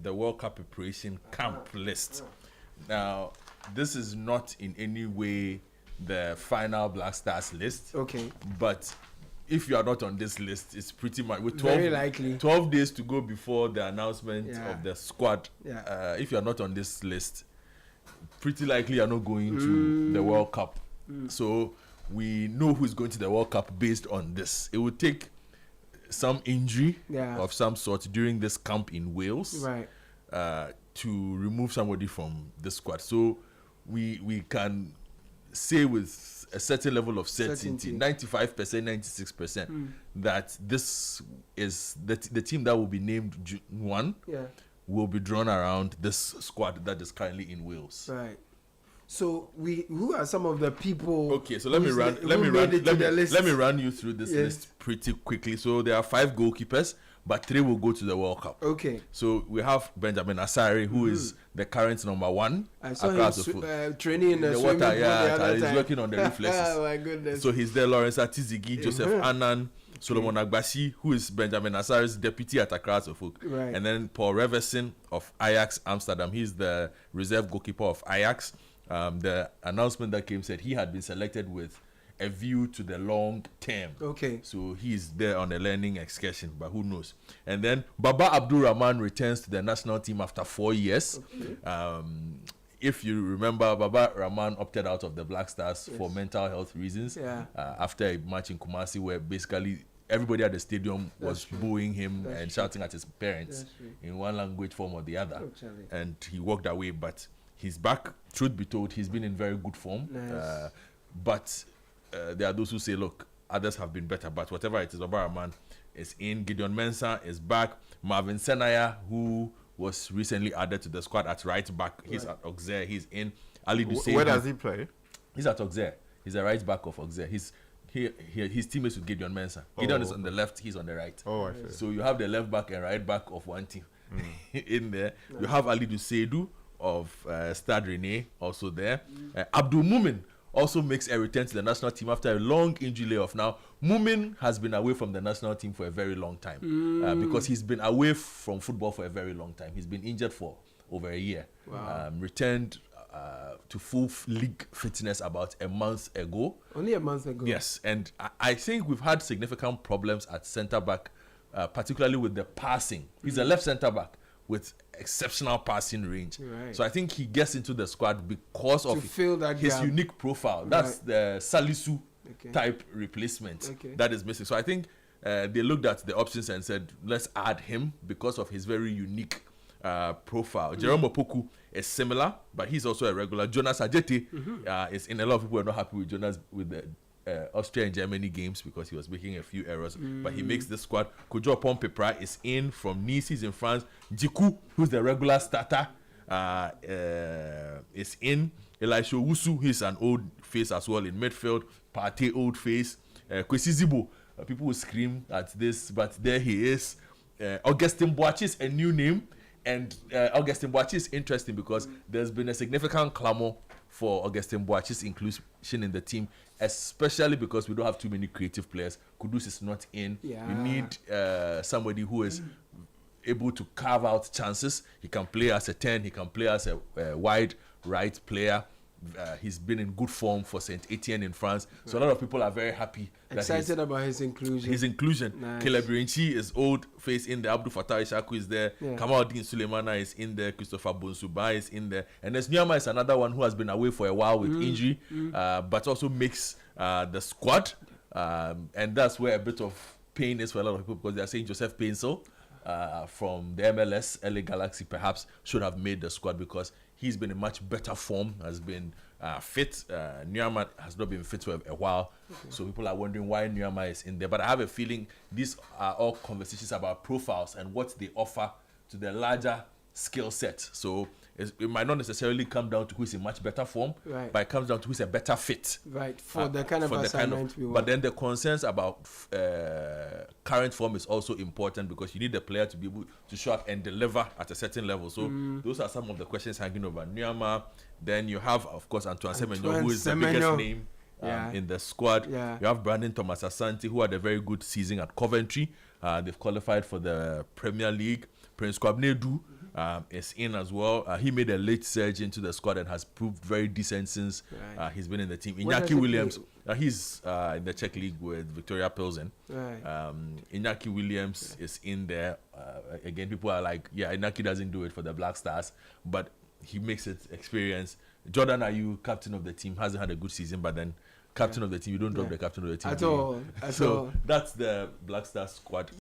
the World Cup preparation camp list. Now, this is not in any way the final Black Stars list. Okay. But if you are not on this list, it's pretty much with 12 days to go before the announcement of the squad. If you are not on this list, pretty likely you are not going to the World Cup. So we know who's going to the World Cup based on this. It would take some injury of some sort during this camp in Wales to remove somebody from the squad. So we can say with a certain level of certainty, 95%, 96%, that this is the team that will be named June 1 will be drawn around this squad that is currently in Wales. Right. So who are some of the people? Okay, so let me run you through this list pretty quickly. So there are 5 goalkeepers, but 3 will go to the World Cup. Okay. So we have Benjamin Asare, who is the current number 1 across the foot. Training in the water. He's working on the reflexes. Oh my goodness. So he's there. Lawrence Atizigi, Joseph Annan, Solomon Agbasi, who is Benjamin Asare's deputy at Accra Suffolk. Right. And then Paul Reverson of Ajax Amsterdam. He's the reserve goalkeeper of Ajax. The announcement that came said he had been selected with a view to the long term. Okay. So he's there on a learning excursion, but who knows? And then Baba Abdul Rahman returns to the national team after 4 years. Okay. If you remember, Baba Rahman opted out of the Black Stars for mental health reasons after a match in Kumasi where basically everybody at the stadium was booing him and shouting at his parents in one language form or the other. And he walked away, but he's back. Truth be told, he's been in very good form. Nice. But there are those who say, look, others have been better. But whatever it is, Baba Rahman is in. Gideon Mensah is back. Marvin Senaya, who was recently added to the squad at right back, he's at Auxerre. He's in. Ali Dussein. Where does he play? He's at Auxerre. He's a right back of Auxerre. His team is with Gideon Mensah. Gideon is on the left, he's on the right. Oh, I see. So you have the left back and right back of one team in there. You have Ali Dussein of Stade Rennais also there. Abdul Mumin also makes a return to the national team after a long injury layoff. Now, Mumin has been away from the national team for a very long time because he's been away from football for a very long time. He's been injured for over a year. Wow. Returned to full league fitness about a month ago. Only a month ago? Yes, and I think we've had significant problems at centre-back, particularly with the passing. He's a left centre-back with exceptional passing range. Right. So I think he gets into the squad because of his unique profile. That's the Salisu type replacement that is missing. So I think they looked at the options and said, let's add him because of his very unique profile. Jerome Opoku is similar, but he's also a regular. Jonas Ajeti is in. A lot of people are not happy with Jonas with the Austria and Germany games because he was making a few errors, but he makes the squad. Kojo Pompepra is in from Nice. He's in France. Jiku, who's the regular starter, is in. Elisha Wusu, he's an old face as well in midfield. Partey, old face. Kwesi Zibo, people will scream at this, but there he is. Augustin Boachi is a new name, and Augustin Boachi is interesting because there's been a significant clamor for Augustin Boachi's inclusion in the team, especially because we don't have too many creative players. Kudus is not in. We need somebody who is able to carve out chances. He can play as a 10. He can play as a wide right player. He's been in good form for Saint Etienne in France. So a lot of people are very happy. Excited about his inclusion. Nice. Caleb Rinchi is old face in there. Abdul Fattah Ishaku is there. Kamaldeen Suleimana is in there. Christopher Bonsuba is in there. And there's Nyama is another one who has been away for a while with injury, but also makes the squad. And that's where a bit of pain is for a lot of people because they are saying Joseph Painsel from the MLS, LA Galaxy, perhaps should have made the squad because he's been in much better form, has been fit. Nyama has not been fit for a while. So people are wondering why Nyama is in there. But I have a feeling these are all conversations about profiles and what they offer to the larger skill set. So it might not necessarily come down to who's in much better form, but it comes down to who's a better fit. Right, for the kind of assignment we want. But then the concerns about current form is also important because you need the player to be able to show up and deliver at a certain level. So those are some of the questions hanging over Nyama. Then you have, of course, Antoine Semenyo, who is the biggest name in the squad. You have Brandon Thomas Asante, who had a very good season at Coventry. They've qualified for the Premier League. Prince Kwabnedu is in as well. He made a late surge into the squad and has proved very decent since he's been in the team. Iñaki Williams, he's in the Czech league with Victoria Pilsen. Iñaki Williams is in there. Again, people are like, yeah, Iñaki doesn't do it for the Black Stars, but he makes it experience. Jordan Ayew, captain of the team, hasn't had a good season, but then captain of the team, you don't drop the captain of the team. At all. So that's the Black Stars squad.